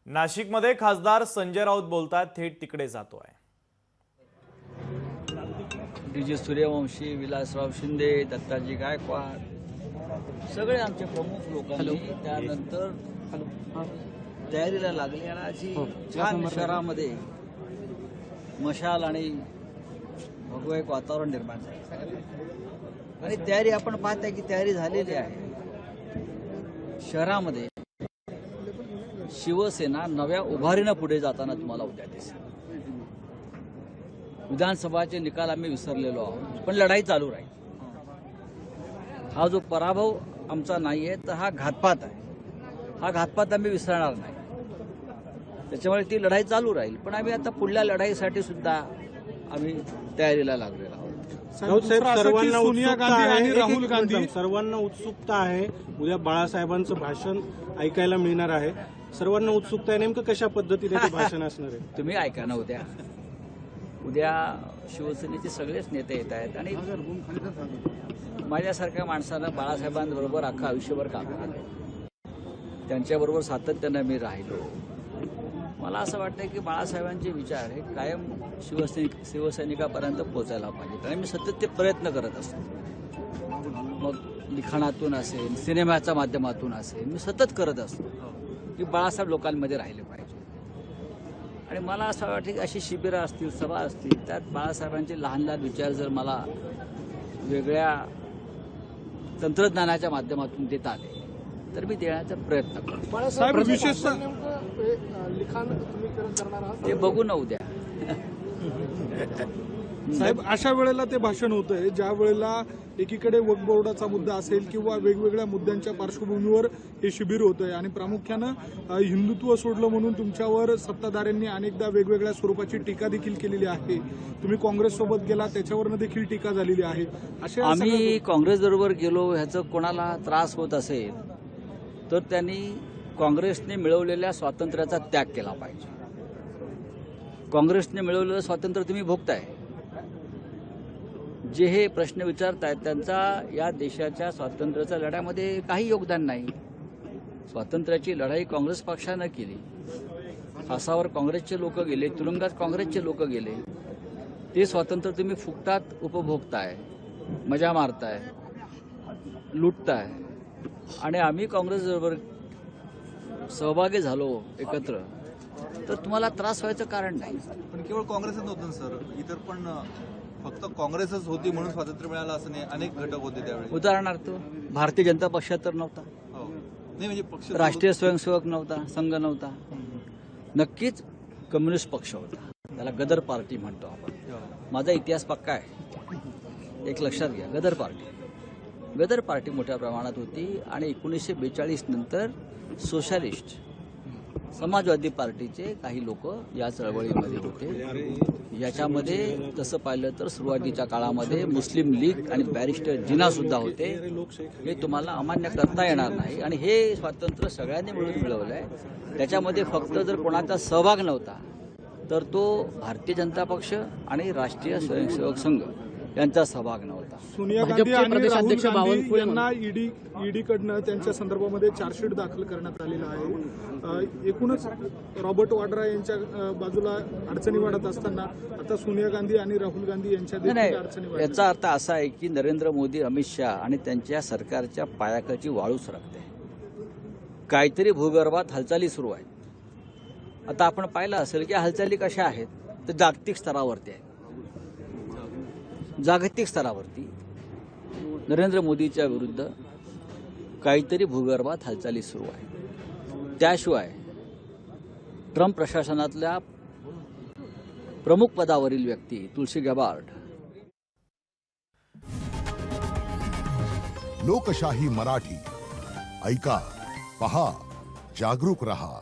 नाशिकमध्ये खासदार संजय राऊत बोलतात, थेट तिकडे जातोय। डीजे सूर्यवंशी, विलासराव शिंदे, दत्ताजी गायकवाड सगळे आमचे प्रमुख लोकांनी त्यानंतर तयारीला लागले आणि अशी छान शहरामध्ये मशाल आणि भगवं एक वातावरण निर्माण झालं आणि तयारी आपण पाहताय की तयारी झालेली आहे। शहरामध्ये शिवसेना नव्या उभारीनं पुढे जाताना तुम्हाला उद्या दिसेल। विधानसभाचे निकाल आम्ही विसरलेलो आहोत, पण लढाई चालू राहील। हा जो पराभव आमचा नाहीये तर हा घातपात आहे। हा घातपात आम्ही विसरणार नाही, त्याच्यामुळे ती लढाई चालू राहील। पण आम्ही आता पुढल्या लढाईसाठी सुद्धा आम्ही तयारीला लागलेलो आहोत। सर्वांना सोनिया गांधी आणि राहुल गांधी सर्वांना उत्सुकता आहे। उद्या बाळासाहेबांचं भाषण ऐकायला मिळणार आहे। सर्वांना उत्सुकता आहे, नेमकं कशा पद्धतीने ते भाषण असणार आहे तुम्ही ऐका ना। उद्या शिवसेनेचे सगळेच नेते येत आहेत आणि माझ्यासारख्या माणसानं बाळासाहेबांबरोबर अख्खं आयुष्यभर काम केलं, त्यांच्याबरोबर सातत्यानं मी राहिलो। मला असं वाटतं की बाळासाहेबांचे विचार हे कायम शिवसैनिकापर्यंत पोहोचायला पाहिजेत आणि मी सतत ते प्रयत्न करत असतो। मग लिखाणातून असेल, सिनेमाच्या माध्यमातून असेल, मी सतत करत असतो की बाळासाहेब लोकांमध्ये राहिले पाहिजे। आणि मला असं वाटतं की अशी शिबिरं असतील, सभा असतील, त्यात बाळासाहेबांचे लहान लहान विचार जर मला वेगळ्या तंत्रज्ञानाच्या माध्यमातून देता आले तर मी देण्याचा प्रयत्न करतो। ते बघू ना उद्या। साहेब, अशा वेळेला ते भाषण होतंय ज्या वेळेला एकीकडे वक्फ बोर्डाचा मुद्दा असेल किंवा वेगवेगळ्या मुद्द्यांच्या पार्श्वभूमीवर हे शिबिर होतंय आणि प्रामुख्यानं हिंदुत्व सोडलं म्हणून तुमच्यावर सत्ताधाऱ्यांनी अनेकदा वेगवेगळ्या स्वरूपाची टीका देखील केलेली आहे। तुम्ही काँग्रेस सोबत गेला, त्याच्यावरनं देखील टीका झालेली आहे। आम्ही काँग्रेस बरोबर गेलो ह्याचं कोणाला त्रास होत असेल तर त्यांनी काँग्रेसने मिळवलेल्या स्वातंत्र्याचा त्याग केला पाहिजे। काँग्रेसने मिळवलेलं स्वातंत्र्य तुम्ही भोगताय। जे हे प्रश्न विचारतायत त्यांचा या देशाच्या स्वातंत्र्याच्या लढ्यामध्ये काही योगदान नाही। स्वातंत्र्याची लढाई काँग्रेस पक्षानं केली, फासावर काँग्रेसचे लोक गेले, तुरुंगात काँग्रेसचे लोक गेले। ते स्वातंत्र्य तुम्ही फुकटात उपभोगताय, मजा मारताय, लुटताय आणि आम्ही काँग्रेसबरोबर सहभागी झालो एकत्र तर तुम्हाला त्रास व्हायचं कारण नाही। पण केवळ काँग्रेसच नव्हतं सर, इतर पण फक्त काँग्रेसच होती म्हणून स्वातंत्र्य मिळालं असं नाही, अनेक घटक होते त्यावेळी। उदाहरणार्थ भारतीय जनता पक्ष तर नव्हता, नाही म्हणजे पक्ष राष्ट्रीय स्वयंसेवक नव्हता, संघ नव्हता, नक्कीच कम्युनिस्ट पक्ष होता, त्याला गदर पार्टी म्हणतो आपण। माझा इतिहास पक्का आहे, एक लक्षात घ्या। गदर पार्टी मोठ्या प्रमाणात होती आणि 1942 नंतर सोशलिस्ट समाजवादी पार्टीचे काही लोक या चळवळीमध्ये होते। याच्यामध्ये तसं पाहिलं तर सुरुवातीच्या काळामध्ये मुस्लिम लीग आणि बॅरिस्टर जिना सुद्धा होते। हे तुम्हाला अमान्य करता येणार नाही आणि हे स्वातंत्र्य सगळ्यांनी मिळून मिळवलंय। त्याच्यामध्ये फक्त जर कोणाचा सहभाग नव्हता तर तो भारतीय जनता पक्ष आणि राष्ट्रीय स्वयंसेवक संघ यांचा सहभाग नव्हता। सोनिया गांधी आणि राहुल गांधी यांना ईडीकडनं त्यांच्या संदर्भामध्ये चार्जशीट दाखल करण्यात आलेला आहे। एकूणच रॉबर्ट वाड्रा यांच्या बाजूला अडचणी वाढत असताना आता सोनिया गांधी आणि राहुल गांधी यांच्या देखील अडचणी वाढत। याचा अर्थ असा आहे की नरेंद्र मोदी, अमित शहा आणि त्यांच्या सरकारच्या पायाखालची वाळू सरकते, काहीतरी भूगर्भात हालचाली सुरू आहेत। आता आपण पाहिलं असेल की हालचाली कशा आहेत तर जागतिक स्तरावरती आहेत। जागतिक स्तरावरती नरेंद्र मोदीच्या विरुद्ध काहीतरी भूगर्भात हालचाली सुरू आहे। त्याशिवाय ट्रम्प प्रशासनातल्या प्रमुख पदावरील व्यक्ती तुलसी गॅबार्ड। लोकशाही मराठी ऐका, पहा, जागरूक रहा।